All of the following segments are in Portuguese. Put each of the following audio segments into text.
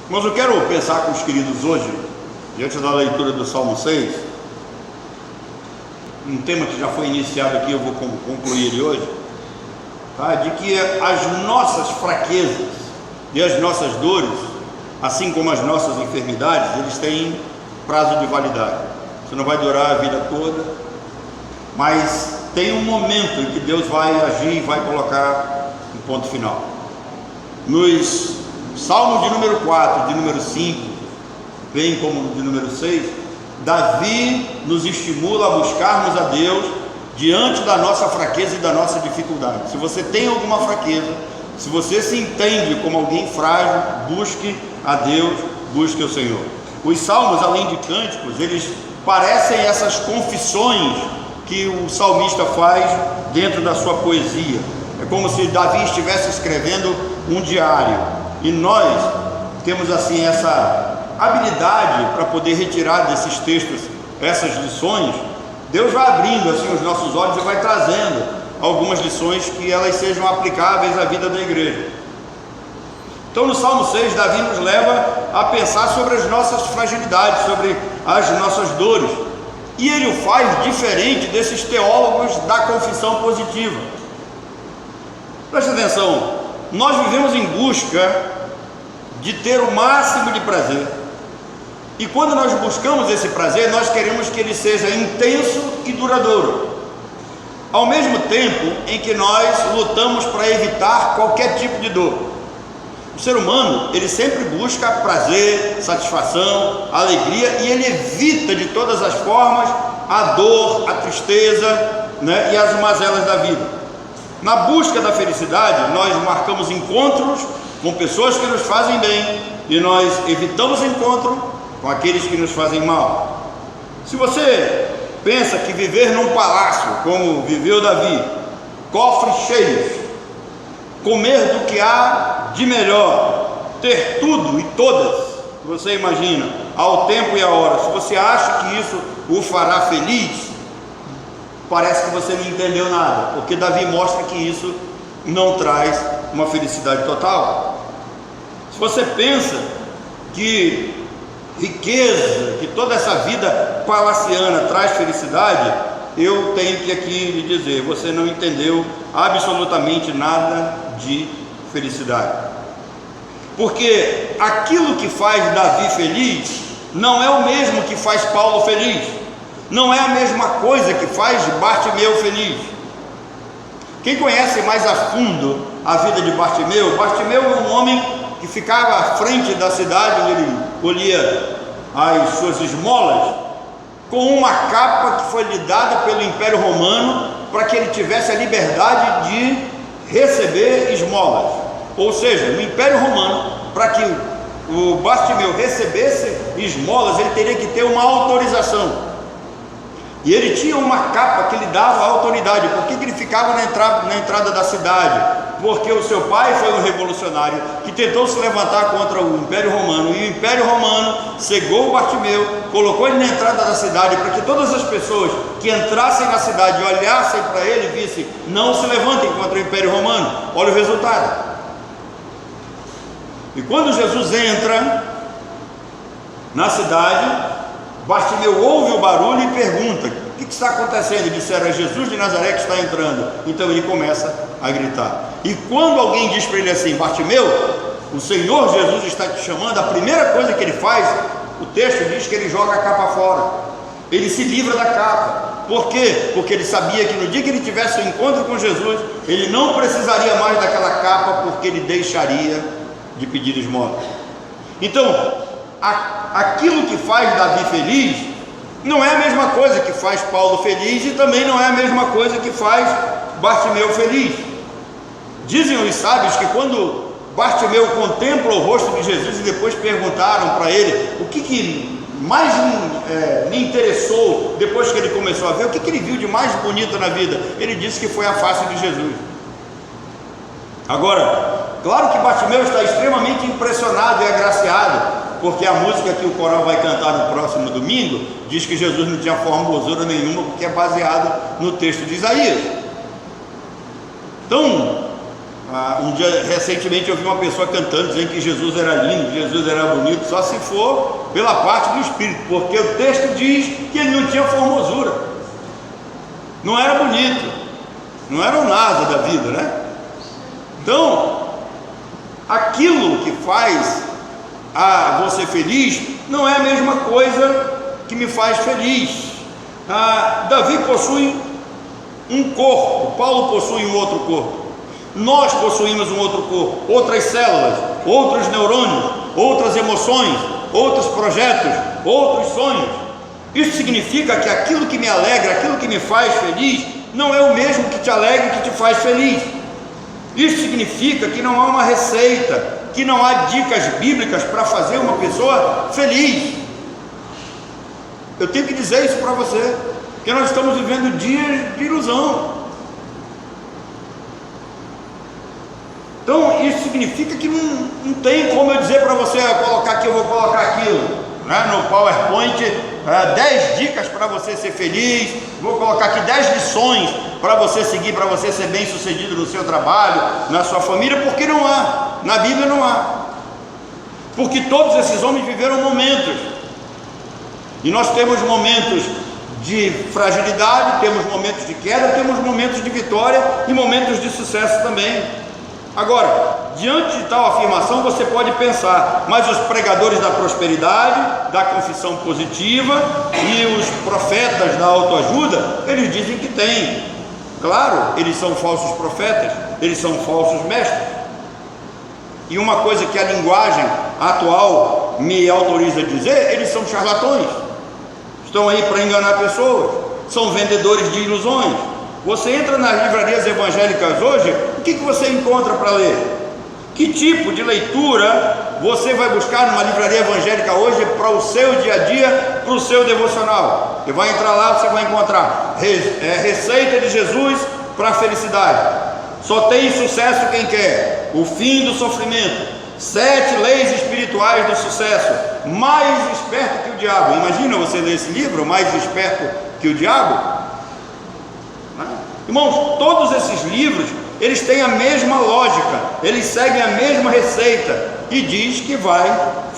Mas eu quero pensar com os queridos hoje, diante da leitura do Salmo 6, um tema que já foi iniciado aqui, eu vou concluir ele hoje, tá? De que as nossas fraquezas e as nossas dores, assim como as nossas enfermidades, eles têm prazo de validade. Isso não vai durar a vida toda, mas tem um momento em que Deus vai agir e vai colocar um ponto final. Nos Salmos de número 4, de número 5, bem como de número 6, Davi nos estimula a buscarmos a Deus diante da nossa fraqueza e da nossa dificuldade. Se você tem alguma fraqueza, se você se entende como alguém frágil, busque a Deus, busque o Senhor. Os salmos, além de cânticos, eles parecem essas confissões que o salmista faz dentro da sua poesia. É como se Davi estivesse escrevendo um diário, e nós temos assim essa habilidade para poder retirar desses textos essas lições. Deus vai abrindo assim os nossos olhos e vai trazendo algumas lições que elas sejam aplicáveis à vida da igreja. Então no Salmo 6, Davi nos leva a pensar sobre as nossas fragilidades, sobre as nossas dores, e ele o faz diferente desses teólogos da confissão positiva. Presta atenção, nós vivemos em busca de ter o máximo de prazer, e quando nós buscamos esse prazer, nós queremos que ele seja intenso e duradouro, ao mesmo tempo em que nós lutamos para evitar qualquer tipo de dor. O ser humano, ele sempre busca prazer, satisfação, alegria, e ele evita de todas as formas a dor, a tristeza, né, e as mazelas da vida. Na busca da felicidade, nós marcamos encontros com pessoas que nos fazem bem, e nós evitamos encontro com aqueles que nos fazem mal. Se você pensa que viver num palácio, como viveu Davi, cofres cheios, comer do que há de melhor, ter tudo e todas que você imagina, ao tempo e à hora, se você acha que isso o fará feliz, parece que você não entendeu nada, porque Davi mostra que isso não traz uma felicidade total. Se você pensa que riqueza, que toda essa vida palaciana traz felicidade, eu tenho que aqui lhe dizer, você não entendeu absolutamente nada de felicidade, porque aquilo que faz Davi feliz não é o mesmo que faz Paulo feliz, não é a mesma coisa que faz Bartimeu feliz. Quem conhece mais a fundo a vida de Bartimeu, Bartimeu é um homem que ficava à frente da cidade, onde ele colhia as suas esmolas, com uma capa que foi lhe dada pelo Império Romano, para que ele tivesse a liberdade de receber esmolas. Ou seja, no Império Romano, para que o Bartimeu recebesse esmolas, ele teria que ter uma autorização, e ele tinha uma capa que lhe dava autoridade. Por que ele ficava na entrada da cidade? Porque o seu pai foi um revolucionário que tentou se levantar contra o Império Romano, e o Império Romano cegou o Bartimeu, colocou ele na entrada da cidade, para que todas as pessoas que entrassem na cidade e olhassem para ele e vissem: não se levantem contra o Império Romano. Olha o resultado. E quando Jesus entra na cidade, Bartimeu ouve o barulho e pergunta: o que está acontecendo? E disseram: é Jesus de Nazaré que está entrando. Então ele começa a gritar. E quando alguém diz para ele assim: Bartimeu, o Senhor Jesus está te chamando, a primeira coisa que ele faz, o texto diz que ele joga a capa fora, ele se livra da capa. Por quê? Porque ele sabia que no dia que ele tivesse um encontro com Jesus, ele não precisaria mais daquela capa, porque ele deixaria de pedir esmola. Então, aquilo que faz Davi feliz não é a mesma coisa que faz Paulo feliz, e também não é a mesma coisa que faz Bartimeu feliz. Dizem os sábios que quando Bartimeu contempla o rosto de Jesus, e depois perguntaram para ele o que mais lhe interessou depois que ele começou a ver, o que ele viu de mais bonito na vida, ele disse que foi a face de Jesus. Agora, claro que Bartimeu está extremamente impressionado e agraciado, porque a música que o coral vai cantar no próximo domingo diz que Jesus não tinha formosura nenhuma, porque é baseado no texto de Isaías. Então, Recentemente eu vi uma pessoa cantando, dizendo que Jesus era lindo, que Jesus era bonito, só se for pela parte do Espírito, porque o texto diz que ele não tinha formosura, não era bonito, não era o nada da vida, né? Então, aquilo que faz você feliz não é a mesma coisa que me faz feliz. Davi possui um corpo, Paulo possui um outro corpo, nós possuímos um outro corpo, outras células, outros neurônios, outras emoções, outros projetos, outros sonhos. Isso significa que aquilo que me alegra, aquilo que me faz feliz, não é o mesmo que te alegra e que te faz feliz. Isso significa que não há uma receita, que não há dicas bíblicas para fazer uma pessoa feliz. Eu tenho que dizer isso para você, porque nós estamos vivendo dias de ilusão. Então isso significa que não tem como eu dizer para você, colocar aqui, eu vou colocar aquilo, né, no PowerPoint, 10 dicas para você ser feliz, vou colocar aqui 10 lições para você seguir, para você ser bem sucedido no seu trabalho, na sua família, porque não há, na Bíblia não há, porque todos esses homens viveram momentos, e nós temos momentos de fragilidade, temos momentos de queda, temos momentos de vitória e momentos de sucesso também. Agora, diante de tal afirmação, você pode pensar, mas os pregadores da prosperidade, da confissão positiva e os profetas da autoajuda, eles dizem que tem. Claro, eles são falsos profetas, eles são falsos mestres. E uma coisa que a linguagem atual me autoriza a dizer, eles são charlatões, estão aí para enganar pessoas, são vendedores de ilusões. Você entra nas livrarias evangélicas hoje, o que você encontra para ler? Que tipo de leitura você vai buscar numa livraria evangélica hoje para o seu dia a dia, para o seu devocional? Você vai entrar lá, você vai encontrar receita de Jesus para a felicidade, só tem sucesso quem quer, o fim do sofrimento, 7 leis espirituais do sucesso, mais esperto que o diabo. Imagina você ler esse livro, mais esperto que o diabo. Irmãos, todos esses livros, eles têm a mesma lógica, eles seguem a mesma receita, e diz que vai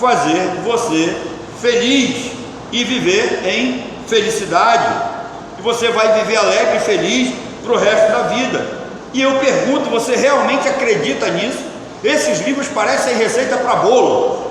fazer você feliz e viver em felicidade, e você vai viver alegre e feliz para o resto da vida. E eu pergunto, você realmente acredita nisso? Esses livros parecem receita para bolo.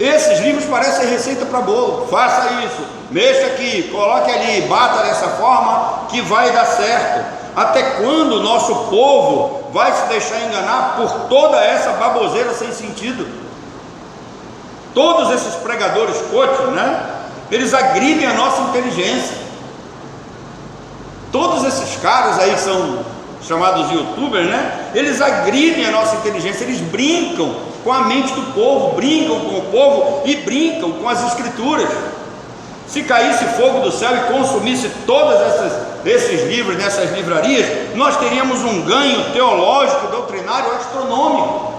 Esses livros parecem receita para bolo. Faça isso, mexa aqui, coloque ali, bata dessa forma que vai dar certo. Até quando o nosso povo vai se deixar enganar por toda essa baboseira sem sentido? Todos esses pregadores coach, né? Eles agridem a nossa inteligência. Todos esses caras aí que são chamados youtubers, né? Eles agridem a nossa inteligência, eles brincam com a mente do povo, brincam com o povo e brincam com as escrituras. Se caísse fogo do céu e consumisse todos esses livros nessas livrarias, nós teríamos um ganho teológico, doutrinário, astronômico.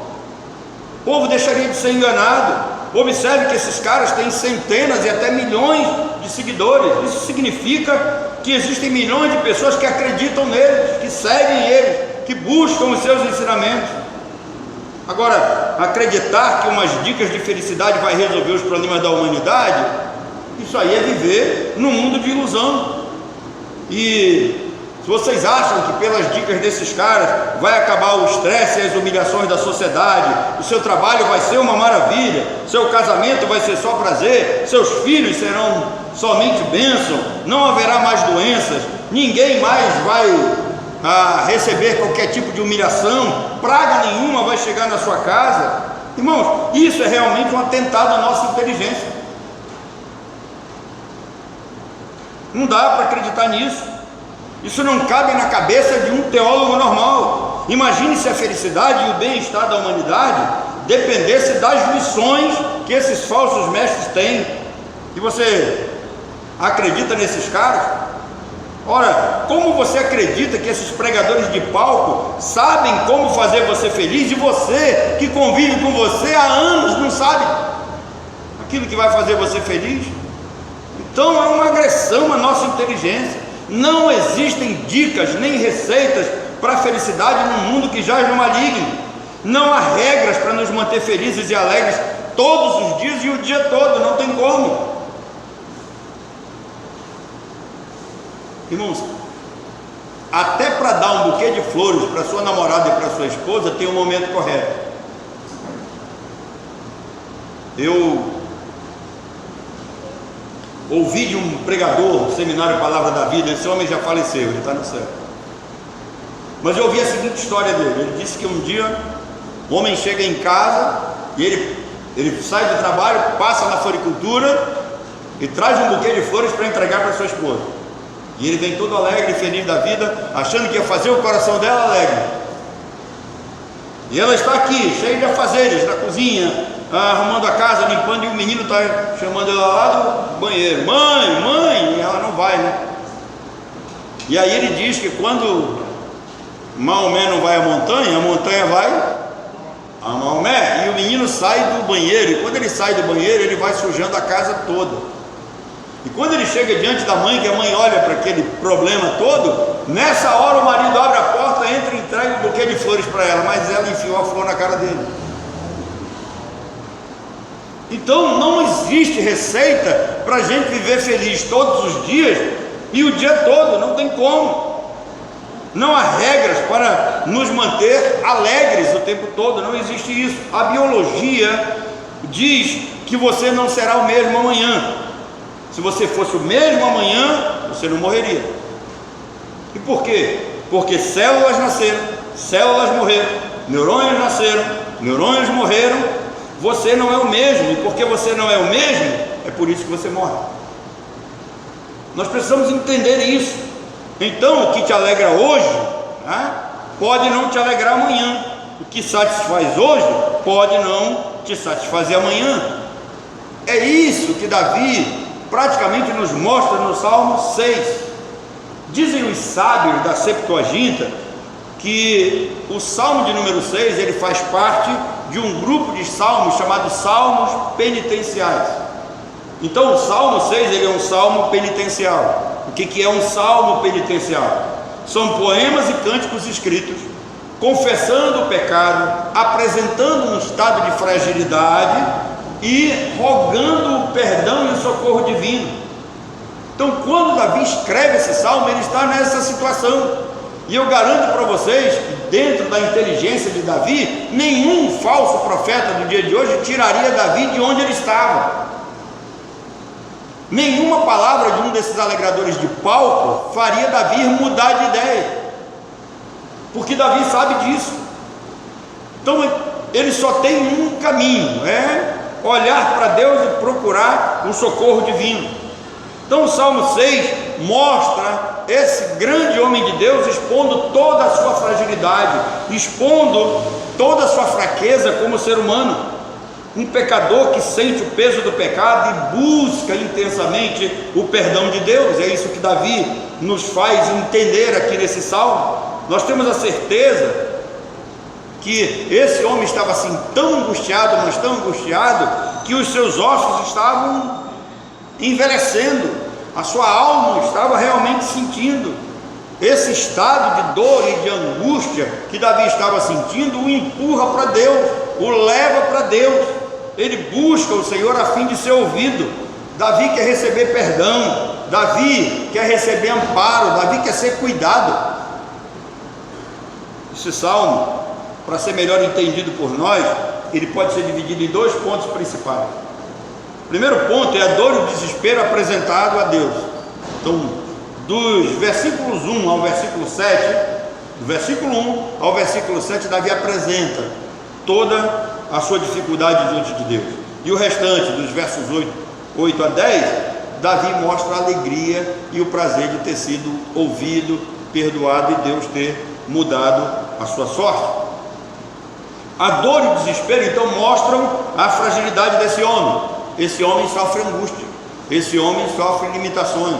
O povo deixaria de ser enganado. Observe que esses caras têm centenas e até milhões de seguidores. Isso significa que existem milhões de pessoas que acreditam neles, que seguem eles, que buscam os seus ensinamentos. Agora, acreditar que umas dicas de felicidade vai resolver os problemas da humanidade, isso aí é viver num mundo de ilusão. E se vocês acham que pelas dicas desses caras vai acabar o estresse e as humilhações da sociedade, o seu trabalho vai ser uma maravilha, seu casamento vai ser só prazer, seus filhos serão somente bênção, não haverá mais doenças, ninguém mais vai receber qualquer tipo de humilhação, praga nenhuma vai chegar na sua casa, irmãos, isso é realmente um atentado à nossa inteligência. Não dá para acreditar nisso. Isso não cabe na cabeça de um teólogo normal. Imagine se a felicidade e o bem-estar da humanidade dependesse das lições que esses falsos mestres têm. E você acredita nesses caras? Ora, como você acredita que esses pregadores de palco sabem como fazer você feliz, e você que convive com você há anos não sabe aquilo que vai fazer você feliz? Então é uma agressão à nossa inteligência. Não existem dicas nem receitas para a felicidade num mundo que jaz no maligno. Não há regras para nos manter felizes e alegres todos os dias e o dia todo, não tem como. Irmãos, até para dar um buquê de flores para sua namorada e para sua esposa tem um momento correto. Eu ouvi de um pregador do Seminário Palavra da Vida, esse homem já faleceu, ele está no céu, mas eu ouvi a seguinte história dele. Ele disse que um dia o homem chega em casa e ele sai do trabalho, passa na floricultura e traz um buquê de flores para entregar para sua esposa. E ele vem todo alegre e feliz da vida, achando que ia fazer o coração dela alegre. E ela está aqui, cheia de afazeres, na cozinha, arrumando a casa, limpando, e o menino está chamando ela lá do banheiro: mãe, mãe, e ela não vai, né? E aí ele diz que quando Maomé não vai à montanha, a montanha vai a Maomé. E o menino sai do banheiro, e quando ele sai do banheiro, ele vai sujando a casa toda. E quando ele chega diante da mãe, que a mãe olha para aquele problema todo, nessa hora o marido abre a porta, entra e entrega um buquê de flores para ela, mas ela enfiou a flor na cara dele. Então não existe receita para a gente viver feliz todos os dias e o dia todo, não tem como. Não há regras para nos manter alegres o tempo todo, não existe isso. A biologia diz que você não será o mesmo amanhã. Se você fosse o mesmo amanhã, você não morreria. E por quê? Porque células nasceram, células morreram, neurônios nasceram, neurônios morreram. Você não é o mesmo, e porque você não é o mesmo, é por isso que você morre. Nós precisamos entender isso. Então, o que te alegra hoje, né, pode não te alegrar amanhã. O que satisfaz hoje pode não te satisfazer amanhã. É isso que Davi praticamente nos mostra no Salmo 6. Dizem os sábios da Septuaginta que o Salmo de número 6 ele faz parte de um grupo de salmos chamados salmos penitenciais. Então o Salmo 6 ele é um salmo penitencial. O que é um salmo penitencial? São poemas e cânticos escritos confessando o pecado, apresentando um estado de fragilidade e rogando o perdão e o socorro divino. Então quando Davi escreve esse salmo, ele está nessa situação. E eu garanto para vocês que dentro da inteligência de Davi, nenhum falso profeta do dia de hoje tiraria Davi de onde ele estava. Nenhuma palavra de um desses alegradores de palco faria Davi mudar de ideia, porque Davi sabe disso. Então ele só tem um caminho, é olhar para Deus e procurar um socorro divino. Então o Salmo 6 mostra esse grande homem de Deus expondo toda a sua fragilidade, expondo toda a sua fraqueza como ser humano, um pecador que sente o peso do pecado e busca intensamente o perdão de Deus. É isso que Davi nos faz entender aqui nesse salmo. Nós temos a certeza que esse homem estava assim tão angustiado, mas tão angustiado, que os seus ossos estavam envelhecendo, a sua alma estava realmente sentindo. Esse estado de dor e de angústia que Davi estava sentindo o empurra para Deus, o leva para Deus. Ele busca o Senhor a fim de ser ouvido. Davi quer receber perdão, Davi quer receber amparo, Davi quer ser cuidado. Esse salmo, para ser melhor entendido por nós, ele pode ser dividido em dois pontos principais. O primeiro ponto é a dor e o desespero apresentado a Deus. Então, dos versículos 1 ao versículo 7, do versículo 1 ao versículo 7, Davi apresenta toda a sua dificuldade diante de Deus. E o restante, dos versos 8 a 10, Davi mostra a alegria e o prazer de ter sido ouvido, perdoado e Deus ter mudado a sua sorte. A dor e o desespero então mostram a fragilidade desse homem. Esse homem sofre angústia, esse homem sofre limitações.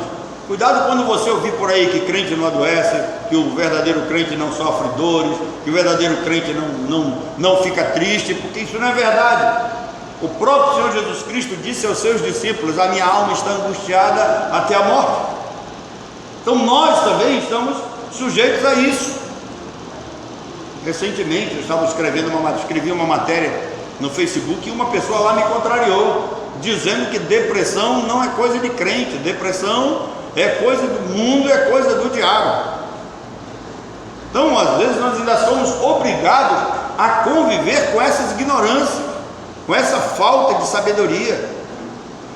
Cuidado quando você ouvir por aí que crente não adoece, que o verdadeiro crente não sofre dores, que o verdadeiro crente não fica triste, porque isso não é verdade. O próprio Senhor Jesus Cristo disse aos seus discípulos: a minha alma está angustiada até a morte. Então nós também estamos sujeitos a isso. Recentemente eu estava escrevi uma matéria no Facebook e uma pessoa lá me contrariou, dizendo que depressão não é coisa de crente, depressão é coisa do mundo, é coisa do diabo. Então, às vezes nós ainda somos obrigados a conviver com essas ignorâncias, com essa falta de sabedoria.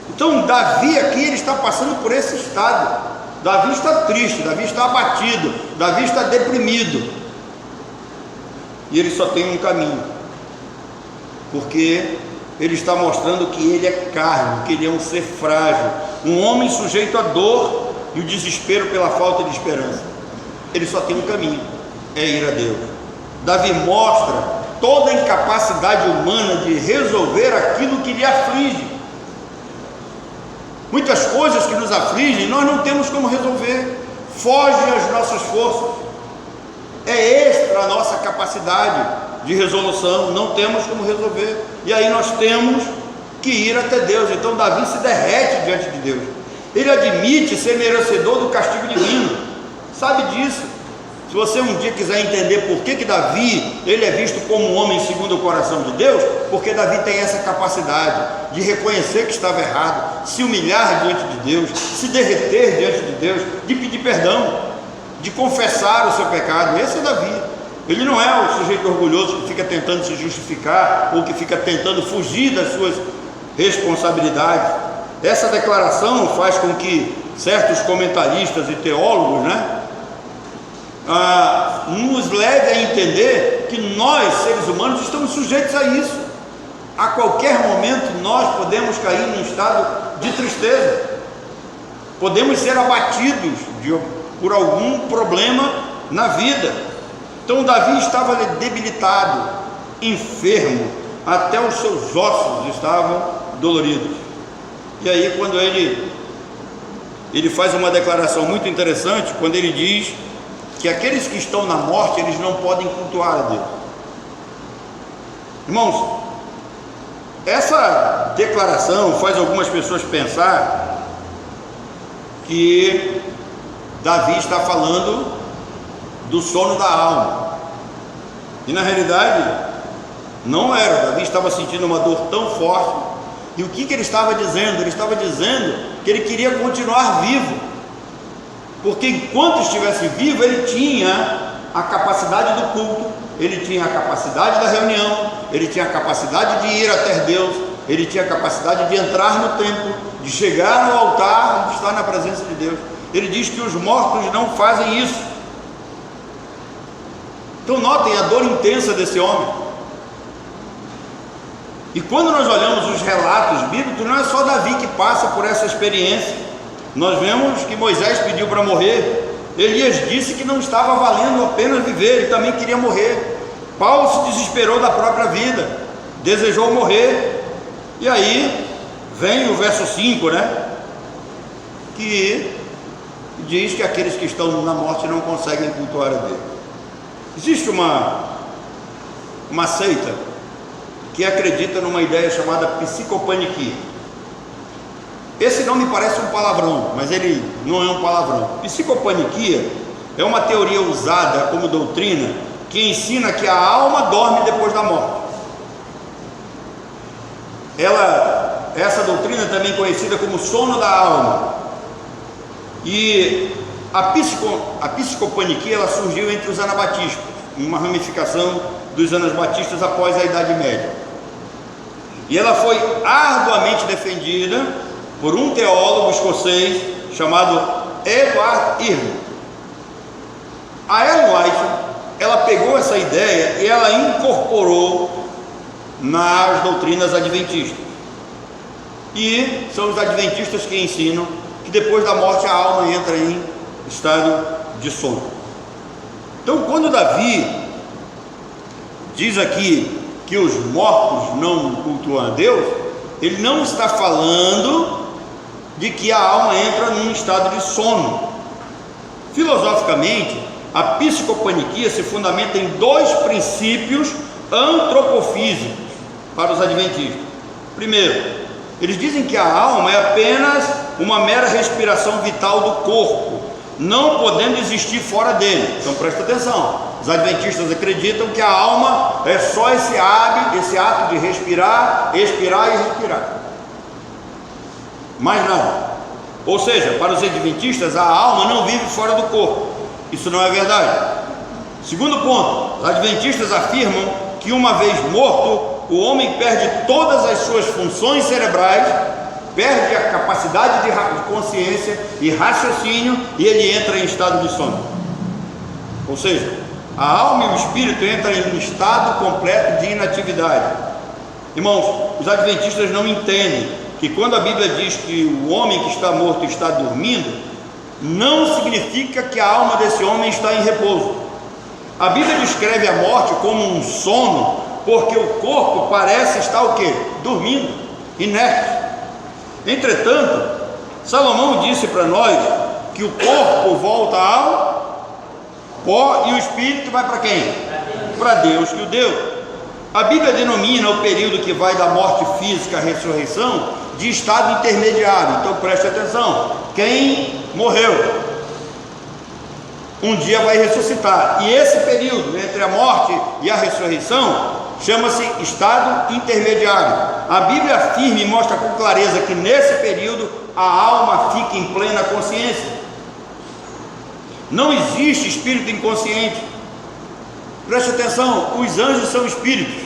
Então, Davi aqui, ele está passando por esse estado. Davi está triste, Davi está abatido, Davi está deprimido. E ele só tem um caminho, porque ele está mostrando que ele é carne, que ele é um ser frágil, um homem sujeito à dor e o desespero pela falta de esperança. Ele só tem um caminho, é ir a Deus. Davi mostra toda a incapacidade humana de resolver aquilo que lhe aflige. Muitas coisas que nos afligem nós não temos como resolver, fogem às nossas forças, é extra a nossa capacidade de resolução, não temos como resolver, e aí nós temos que ir até Deus. Então Davi se derrete diante de Deus, ele admite ser merecedor do castigo divino, sabe disso. Se você um dia quiser entender por que Davi, ele é visto como um homem segundo o coração de Deus, porque Davi tem essa capacidade de reconhecer que estava errado, se humilhar diante de Deus, se derreter diante de Deus, de pedir perdão, de confessar o seu pecado. Esse é Davi. Ele não é o sujeito orgulhoso que fica tentando se justificar ou que fica tentando fugir das suas responsabilidades. Essa declaração faz com que certos comentaristas e teólogos, nos leve a entender que nós, seres humanos, estamos sujeitos a isso. A qualquer momento nós podemos cair num estado de tristeza, podemos ser abatidos por algum problema na vida. Então Davi estava debilitado, enfermo, até os seus ossos estavam doloridos. E aí quando ele faz uma declaração muito interessante, quando ele diz que aqueles que estão na morte, eles não podem cultuar a Deus. Irmãos, essa declaração faz algumas pessoas pensar que Davi está falando do sono da alma, e na realidade não era. Davi estava sentindo uma dor tão forte, e o que ele estava dizendo? Ele estava dizendo que ele queria continuar vivo, porque enquanto estivesse vivo, ele tinha a capacidade do culto, ele tinha a capacidade da reunião, ele tinha a capacidade de ir até Deus, ele tinha a capacidade de entrar no templo, de chegar no altar, de estar na presença de Deus. Ele diz que os mortos não fazem isso. Então notem a dor intensa desse homem. E quando nós olhamos os relatos bíblicos, não é só Davi que passa por essa experiência. Nós vemos que Moisés pediu para morrer, Elias disse que não estava valendo a pena viver, ele também queria morrer. Paulo se desesperou da própria vida, desejou morrer. E aí vem o verso 5, que diz que aqueles que estão na morte não conseguem cultuar a Deus. Existe uma seita que acredita numa ideia chamada psicopaniquia. Esse nome parece um palavrão, mas ele não é um palavrão. Psicopaniquia é uma teoria usada como doutrina que ensina que a alma dorme depois da morte. Essa doutrina é também conhecida como sono da alma. E a psicopaniquia ela surgiu entre os anabatistas, uma ramificação dos anabatistas após a Idade Média. E ela foi arduamente defendida por um teólogo escocês chamado Edward Irving. A Ellen White, ela pegou essa ideia e ela incorporou nas doutrinas adventistas. E são os adventistas que ensinam que depois da morte a alma entra em estado de sono. Então, quando Davi diz aqui que os mortos não cultuam a Deus, ele não está falando de que a alma entra num estado de sono. Filosoficamente, a psicopaniquia se fundamenta em dois princípios antropofísicos para os adventistas. Primeiro, eles dizem que a alma é apenas uma mera respiração vital do corpo, não podendo existir fora dele. Então presta atenção, Os adventistas acreditam que a alma é só esse ato de respirar, expirar e respirar, mais nada. Ou seja, para os adventistas, a alma não vive fora do corpo. Isso não é verdade. Segundo ponto, os adventistas afirmam que uma vez morto, o homem perde todas as suas funções cerebrais, perde a capacidade de consciência e raciocínio, e ele entra em estado de sono. Ou seja, a alma e o espírito entram em um estado completo de inatividade. Irmãos, os adventistas não entendem que quando a Bíblia diz que o homem que está morto está dormindo, não significa que a alma desse homem está em repouso. A Bíblia descreve a morte como um sono, porque o corpo parece estar o quê? Dormindo, inerte. Entretanto, Salomão disse para nós que o corpo volta ao pó e o espírito vai para quem? Para Deus que o deu. A Bíblia denomina o período que vai da morte física à ressurreição de estado intermediário. Então preste atenção: quem morreu um dia vai ressuscitar, e esse período entre a morte e a ressurreição chama-se estado intermediário. A Bíblia afirma e mostra com clareza que nesse período a alma fica em plena consciência. Não existe espírito inconsciente. Preste atenção: os anjos são espíritos,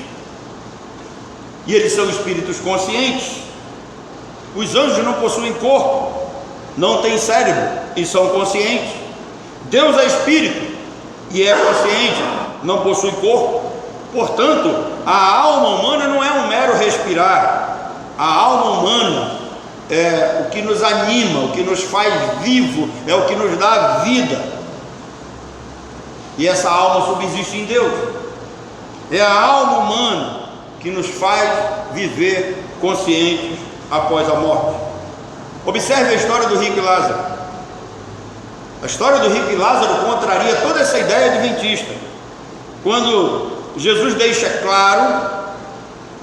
e eles são espíritos conscientes. Os anjos não possuem corpo, não têm cérebro e são conscientes. Deus é espírito e é consciente, não possui corpo. Portanto, a alma humana não é um mero respirar. A alma humana é o que nos anima, o que nos faz vivo, é o que nos dá vida. E essa alma subsiste em Deus. É a alma humana que nos faz viver conscientes após a morte. Observe a história do rico e Lázaro. A história do rico e Lázaro contraria toda essa ideia adventista. Quando Jesus deixa claro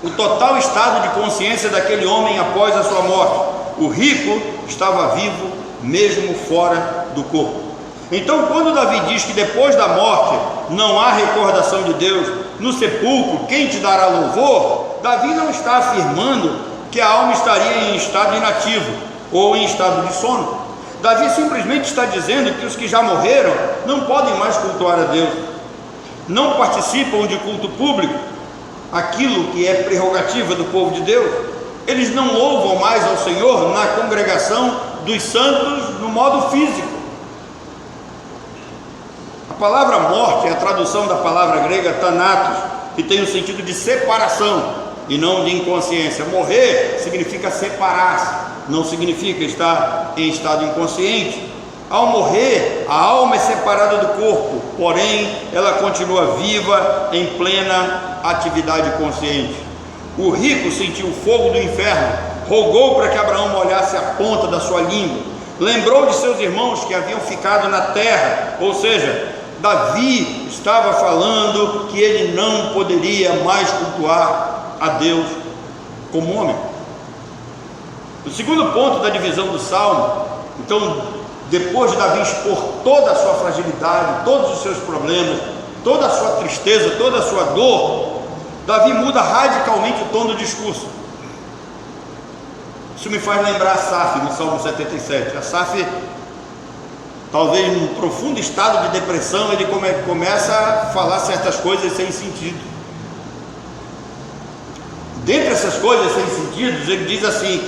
o total estado de consciência daquele homem após a sua morte, o rico estava vivo mesmo fora do corpo. Então, quando Davi diz que depois da morte não há recordação de Deus, no sepulcro quem te dará louvor, Davi não está afirmando que a alma estaria em estado inativo ou em estado de sono. Davi simplesmente está dizendo que os que já morreram não podem mais cultuar a Deus, não participam de culto público, aquilo que é prerrogativa do povo de Deus. Eles não louvam mais ao Senhor na congregação dos santos no modo físico. A palavra morte é a tradução da palavra grega thanatos, que tem o sentido de separação e não de inconsciência. Morrer significa separar-se, não significa estar em estado inconsciente. Ao morrer, a alma é separada do corpo, porém ela continua viva em plena atividade consciente. O rico sentiu o fogo do inferno, rogou para que Abraão molhasse a ponta da sua língua, lembrou de seus irmãos que haviam ficado na terra. Ou seja, Davi estava falando que ele não poderia mais cultuar a Deus como homem. O segundo ponto da divisão do Salmo, então, depois de Davi expor toda a sua fragilidade, todos os seus problemas, toda a sua tristeza, toda a sua dor, Davi muda radicalmente o tom do discurso. Isso me faz lembrar Asaf no Salmo 77. Asaf, talvez num profundo estado de depressão, ele começa a falar certas coisas sem sentido. Dentre essas coisas sem sentido, ele diz assim,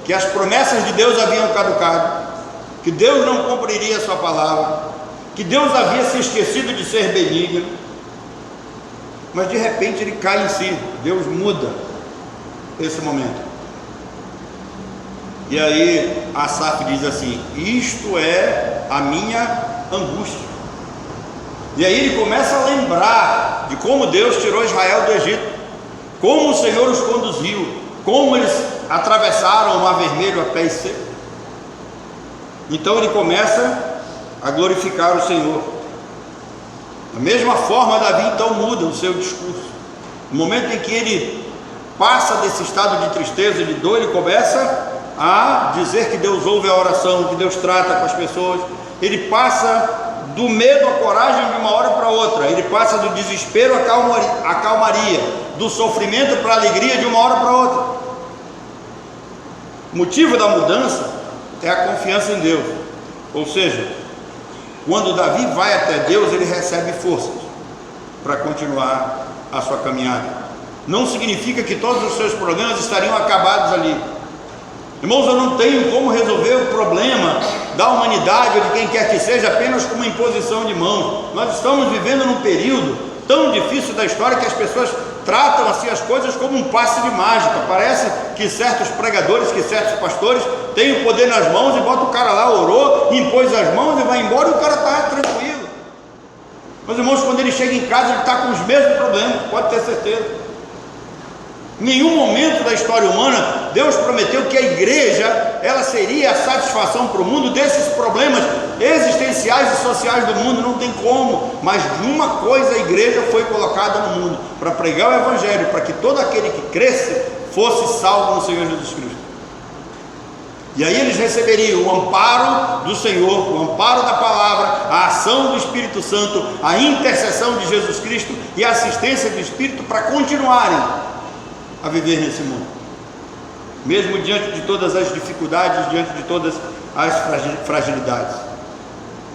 que as promessas de Deus haviam caducado, que Deus não cumpriria a sua palavra, que Deus havia se esquecido de ser benigno. Mas de repente ele cai em si, Deus muda esse momento. E aí Asaf diz assim: isto é a minha angústia. E aí ele começa a lembrar de como Deus tirou Israel do Egito, como o Senhor os conduziu, como eles atravessaram o Mar Vermelho a pés secos. Então ele começa a glorificar o Senhor. Da mesma forma, Davi então muda o seu discurso. No momento em que ele passa desse estado de tristeza, de dor, ele começa a dizer que Deus ouve a oração, que Deus trata com as pessoas. Ele passa do medo à coragem de uma hora para outra, ele passa do desespero à calmaria, do sofrimento para a alegria de uma hora para outra. O motivo da mudança é a confiança em Deus, ou seja, quando Davi vai até Deus, ele recebe forças para continuar a sua caminhada. Não significa que todos os seus problemas estariam acabados ali. Irmãos, eu não tenho como resolver o problema da humanidade ou de quem quer que seja apenas com uma imposição de mãos. Nós estamos vivendo num período tão difícil da história que as pessoas tratam assim as coisas como um passe de mágica. Parece que certos pregadores, que certos pastores têm o poder nas mãos e bota o cara lá, orou, impôs as mãos e vai embora e o cara está tranquilo. Meus irmãos, quando ele chega em casa, ele está com os mesmos problemas, pode ter certeza. Em nenhum momento da história humana Deus prometeu que a igreja ela seria a satisfação para o mundo desses problemas existenciais e sociais do mundo. Não tem como, mas de uma coisa a igreja foi colocada no mundo, para pregar o evangelho, para que todo aquele que cresce fosse salvo no Senhor Jesus Cristo. E aí eles receberiam o amparo do Senhor, o amparo da palavra, a ação do Espírito Santo, a intercessão de Jesus Cristo e a assistência do Espírito para continuarem a viver nesse mundo, mesmo diante de todas as dificuldades, diante de todas as fragilidades.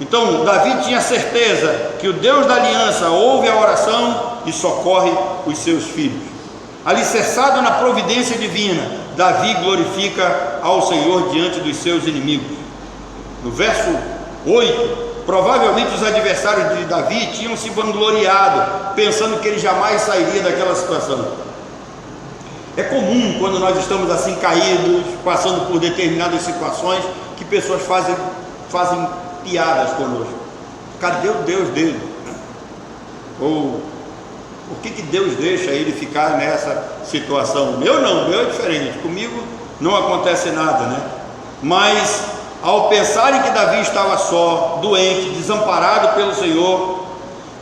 Então Davi tinha certeza que o Deus da aliança ouve a oração e socorre os seus filhos. Alicerçado na providência divina, Davi glorifica ao Senhor diante dos seus inimigos. No verso 8, provavelmente os adversários de Davi tinham se vangloriado, pensando que ele jamais sairia daquela situação. É comum quando nós estamos assim caídos, passando por determinadas situações, que pessoas fazem piadas conosco. Cadê o Deus dele? Ou por que Deus deixa ele ficar nessa situação? Meu não, meu é diferente, comigo não acontece nada, né? Mas ao pensarem que Davi estava só, doente, desamparado pelo Senhor,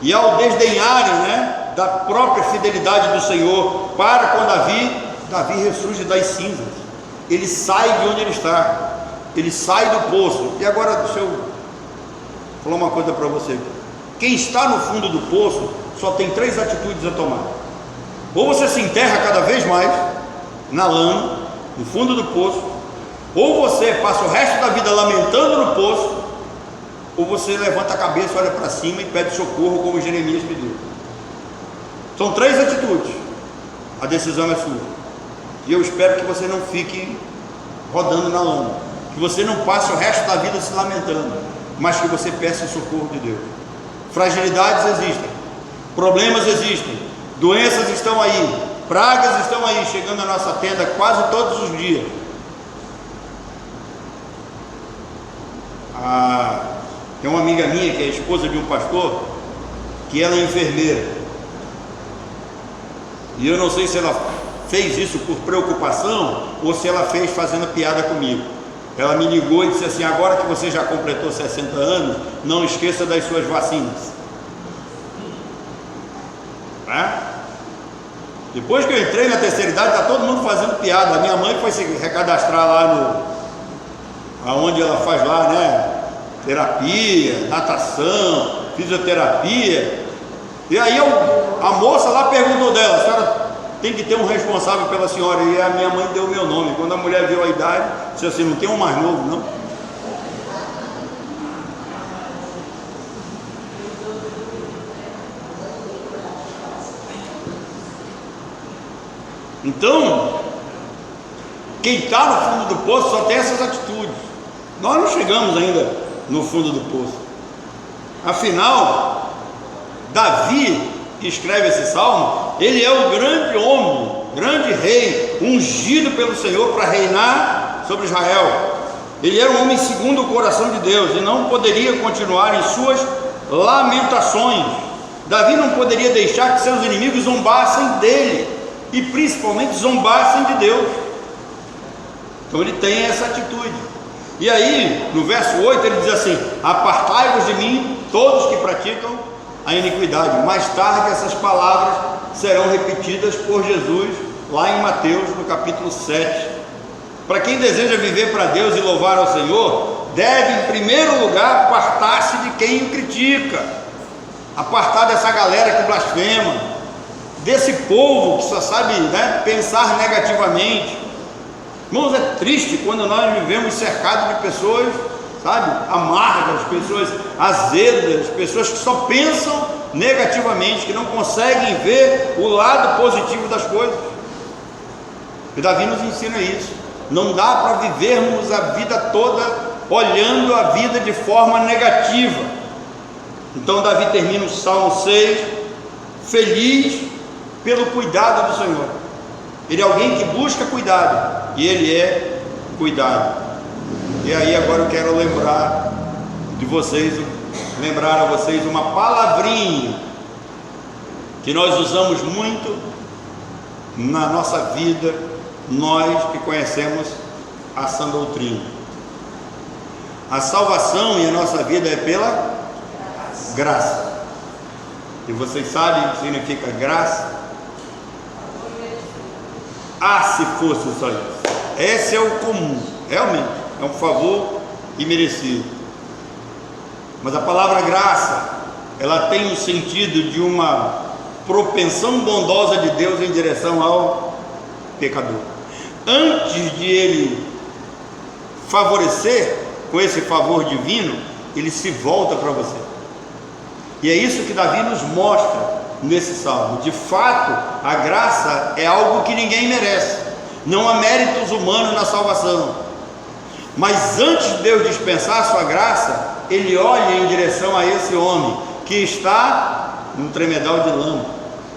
e ao desdenharem, né, da própria fidelidade do Senhor para com Davi ressurge das cinzas, ele sai de onde ele está, ele sai do poço. E agora deixa eu falar uma coisa para você: quem está no fundo do poço só tem 3 atitudes a tomar. Ou você se enterra cada vez mais na lama, no fundo do poço, ou você passa o resto da vida lamentando no poço, ou você levanta a cabeça, olha para cima e pede socorro, como Jeremias pediu. São 3 atitudes, a decisão é sua. E eu espero que você não fique rodando na lama, que você não passe o resto da vida se lamentando, mas que você peça o socorro de Deus. Fragilidades existem, problemas existem, doenças estão aí, pragas estão aí, chegando à nossa tenda quase todos os dias. Tem uma amiga minha que é esposa de um pastor, que ela é enfermeira, e eu não sei se ela fez isso por preocupação ou se ela fez fazendo piada comigo. Ela me ligou e disse assim: agora que você já completou 60 anos, não esqueça das suas vacinas. Depois que eu entrei na terceira idade, está todo mundo fazendo piada. A minha mãe foi se recadastrar lá aonde ela faz lá, né, terapia, natação, fisioterapia. E aí a moça lá perguntou dela: a senhora tem que ter um responsável pela senhora? E a minha mãe deu o meu nome. Quando a mulher viu a idade, disse assim: não tem um mais novo não? Então, quem está no fundo do poço só tem essas atitudes. Nós não chegamos ainda no fundo do poço. Afinal, Davi, que escreve esse salmo, ele é o grande homem, grande rei, ungido pelo Senhor para reinar sobre Israel. Ele era um homem segundo o coração de Deus e não poderia continuar em suas lamentações. Davi não poderia deixar que seus inimigos zombassem dele e principalmente zombassem de Deus. Então ele tem essa atitude. E aí no verso 8 ele diz assim: apartai-vos de mim todos que praticam a iniquidade. Mais tarde essas palavras serão repetidas por Jesus lá em Mateus no capítulo 7. Para quem deseja viver para Deus e louvar ao Senhor, deve, em primeiro lugar, apartar-se de quem o critica, apartar dessa galera que blasfema, desse povo que só sabe, né, pensar negativamente. Irmãos, é triste quando nós vivemos cercados de pessoas, sabe, amargas, pessoas azedas, pessoas que só pensam negativamente, que não conseguem ver o lado positivo das coisas. E Davi nos ensina isso. Não dá para vivermos a vida toda olhando a vida de forma negativa. Então Davi termina o Salmo 6 feliz pelo cuidado do Senhor. Ele é alguém que busca cuidado, e ele é cuidado. E aí agora eu quero lembrar a vocês uma palavrinha que nós usamos muito na nossa vida, nós que conhecemos a sã doutrina. A salvação em a nossa vida é pela graça. E vocês sabem o que significa graça? Se fosse só isso. Esse é o comum, realmente, é um favor imerecido. Mas a palavra graça, ela tem o sentido de uma propensão bondosa de Deus em direção ao pecador. Antes de ele favorecer com esse favor divino, ele se volta para você. E é isso que Davi nos mostra nesse salmo. De fato, a graça é algo que ninguém merece. Não há méritos humanos na salvação. Mas antes de Deus dispensar a sua graça, ele olha em direção a esse homem que está num tremedal de lama,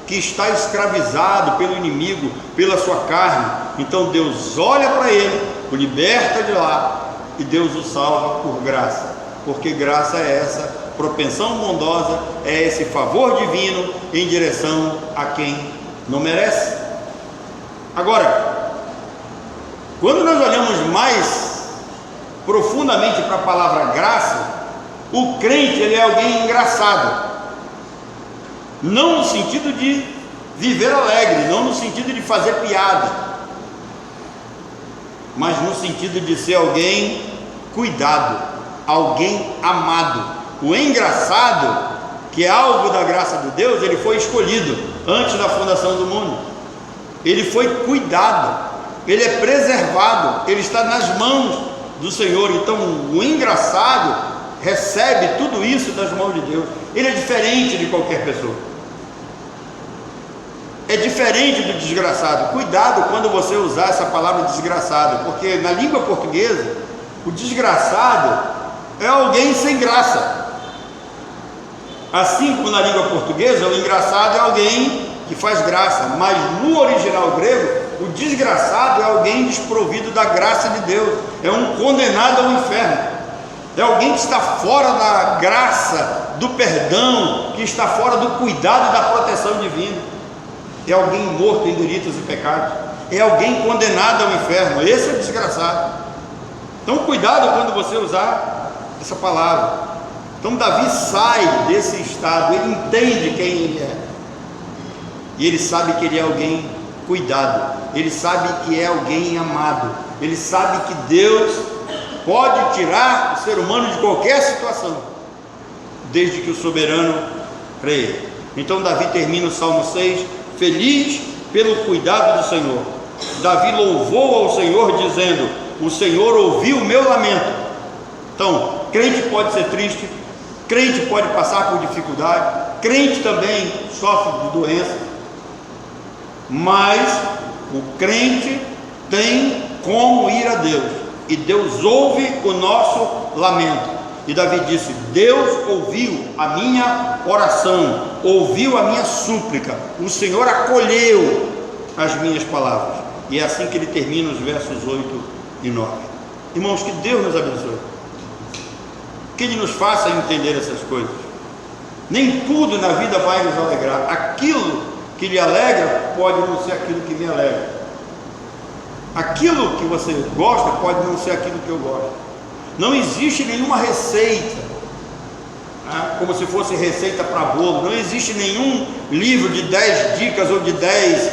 que está escravizado pelo inimigo, pela sua carne. Então Deus olha para ele, o liberta de lá, e Deus o salva por graça. Porque graça é essa propensão bondosa, é esse favor divino em direção a quem não merece. Agora, quando nós olhamos mais profundamente para a palavra graça, o crente, ele é alguém engraçado, não no sentido de viver alegre, não no sentido de fazer piada, mas no sentido de ser alguém cuidado, alguém amado. O engraçado, que é alvo da graça de Deus, ele foi escolhido antes da fundação do mundo, ele foi cuidado, ele é preservado, ele está nas mãos do Senhor. Então o engraçado recebe tudo isso das mãos de Deus. Ele é diferente de qualquer pessoa, é diferente do desgraçado. Cuidado quando você usar essa palavra desgraçado, porque na língua portuguesa o desgraçado é alguém sem graça. Assim como na língua portuguesa o engraçado é alguém que faz graça, mas no original grego o desgraçado é alguém desprovido da graça de Deus, é um condenado ao inferno, é alguém que está fora da graça, do perdão, que está fora do cuidado e da proteção divina, é alguém morto em delitos e pecados, é alguém condenado ao inferno. Esse é o desgraçado. Então cuidado quando você usar essa palavra. Então Davi sai desse estado, ele entende quem ele é, e ele sabe que ele é alguém cuidado, ele sabe que é alguém amado, ele sabe que Deus pode tirar o ser humano de qualquer situação, desde que o soberano creia. Então Davi termina o Salmo 6 feliz pelo cuidado do Senhor. Davi louvou ao Senhor dizendo: o Senhor ouviu o meu lamento. Então, crente pode ser triste, crente pode passar por dificuldade, crente também sofre de doença, mas o crente tem como ir a Deus, e Deus ouve o nosso lamento. E Davi disse: Deus ouviu a minha oração, ouviu a minha súplica, o Senhor acolheu as minhas palavras. E é assim que ele termina os versos 8 e 9. Irmãos, que Deus nos abençoe, que Ele nos faça entender essas coisas. Nem tudo na vida vai nos alegrar. Aquilo que lhe alegra pode não ser aquilo que me alegra. Aquilo que você gosta pode não ser aquilo que eu gosto. Não existe nenhuma receita, né, como se fosse receita para bolo. Não existe nenhum livro de 10 dicas ou de 10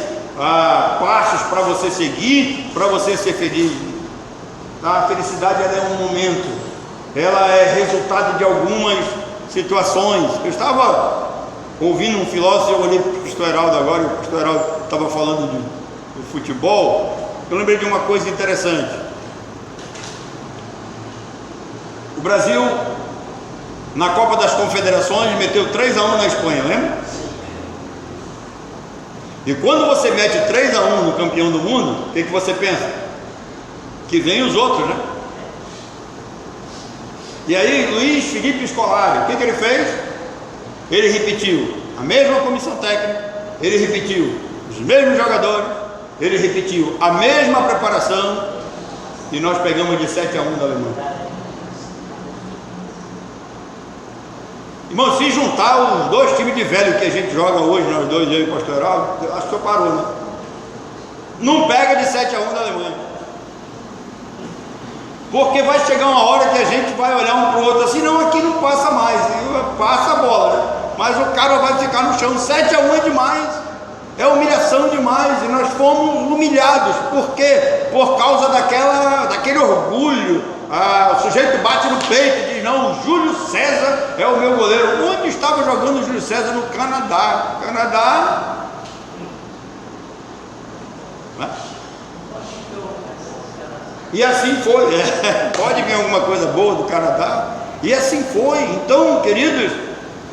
passos para você seguir, para você ser feliz. A felicidade, ela é um momento, ela é resultado de algumas situações. Eu estava ouvindo um filósofo, eu olhei para o pastor Heraldo agora, e o pastor Heraldo estava falando do futebol. Eu lembrei de uma coisa interessante. O Brasil, na Copa das Confederações, meteu 3-1 na Espanha, lembra? E quando você mete 3-1 no campeão do mundo, o que você pensa? Que vem os outros, né? E aí Luiz Felipe Scolari, o que ele fez? Ele repetiu a mesma comissão técnica, ele repetiu os mesmos jogadores, ele repetiu a mesma preparação, e nós pegamos de 7-1 da Alemanha. Irmão, se juntar os dois times de velho que a gente joga hoje, nós dois, eu e o pastor Heraldo, acho que eu parou, né? Não pega de 7-1 da Alemanha. Porque vai chegar uma hora que a gente vai olhar um para o outro assim, não, aqui não passa mais, passa a bola, né? Mas o cara vai ficar no chão. 7-1 é demais, é humilhação demais, e nós fomos humilhados. Por quê? Por causa daquele orgulho. O sujeito bate no peito e diz, não, o Júlio César é o meu goleiro. Onde estava jogando o Júlio César? No Canadá. Né? E assim foi. Pode vir alguma coisa boa do Canadá. E assim foi. Então, queridos,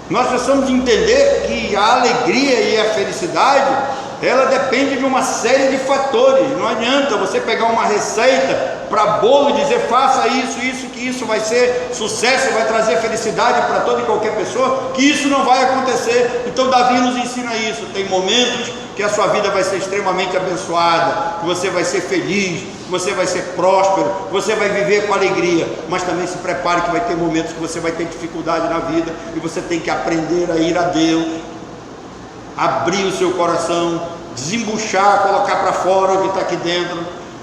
nós precisamos entender que a alegria e a felicidade, ela depende de uma série de fatores. Não adianta você pegar uma receita para bolo e dizer, faça isso, que isso vai ser sucesso, vai trazer felicidade para toda e qualquer pessoa, que isso não vai acontecer. Então Davi nos ensina isso. Tem momentos que a sua vida vai ser extremamente abençoada, que você vai ser feliz, que você vai ser próspero, que você vai viver com alegria, mas também se prepare que vai ter momentos que você vai ter dificuldade na vida, e você tem que aprender a ir a Deus, abrir o seu coração, desembuchar, colocar para fora o que está aqui dentro.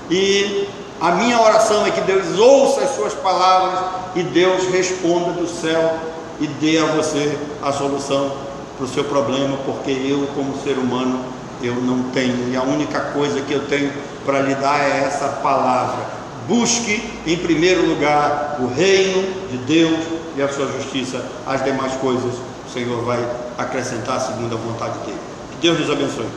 E a minha oração é que Deus ouça as suas palavras e Deus responda do céu e dê a você a solução para o seu problema, porque eu, como ser humano, eu não tenho, e a única coisa que eu tenho para lhe dar é essa palavra: busque em primeiro lugar o reino de Deus e a sua justiça, as demais coisas o Senhor vai acrescentar segundo a vontade dele. Que Deus nos abençoe.